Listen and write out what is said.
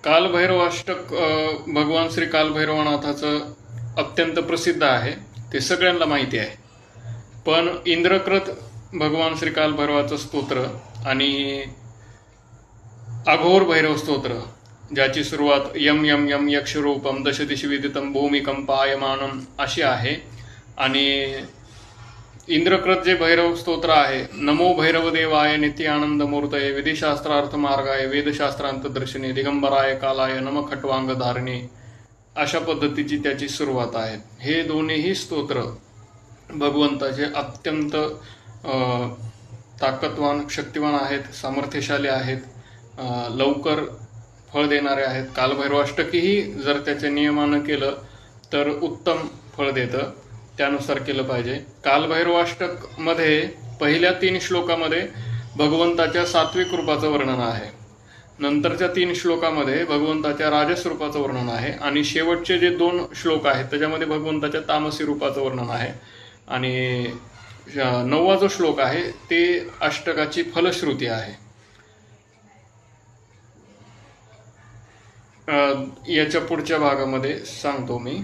कालभैरवाष्टक भगवान श्री कालभैरवनाथाचं अत्यंत प्रसिद्ध आहे, ते सगळ्यांना माहिती आहे. पण इंद्रकृत भगवान श्री कालभैरवाचं स्तोत्र आणि अघोर भैरव स्तोत्र, ज्याची सुरुवात यम यम यम यक्षरूपम दशदिश विदितम भूमिकंपायमानम अशी आहे. आणि इंद्रकृत जे भैरव स्तोत्र आहे, नमो भैरवदेवाय नित्यानंद मूर्तये विधिशास्त्रार्थ मार्गाय वेदशास्त्रांत दर्शने दिगंबराय कालाय नम खट्वांग धारणे, अशा पद्धतीची त्याची सुरुवात आहे. हे दोन्हीही स्तोत्र भगवंताचे अत्यंत ताकदवान शक्तिवान आहेत, सामर्थ्यशाली आहेत, लवकर फळ देणारे आहेत. कालभैरवाष्टकीही जर त्याचे नियमानं केलं तर उत्तम फळ देतं, त्यानुसार केलं पाहिजे. कालभैरवाष्टक मध्ये पहिल्या 3 श्लोकामध्ये भगवंताच्या सात्विक रूपाचं वर्णन आहे, नंतरच्या 3 श्लोकामध्ये भगवंताच्या राजस रूपाचं वर्णन आहे, आणि शेवटचे जे 2 श्लोक आहेत त्याच्यामध्ये भगवंताच्या तामसी रूपाचं वर्णन आहे. आणि 9वा जो श्लोक आहे ते अष्टकाची फलश्रुती आहे. याच्या पुढच्या भागामध्ये सांगतो मी.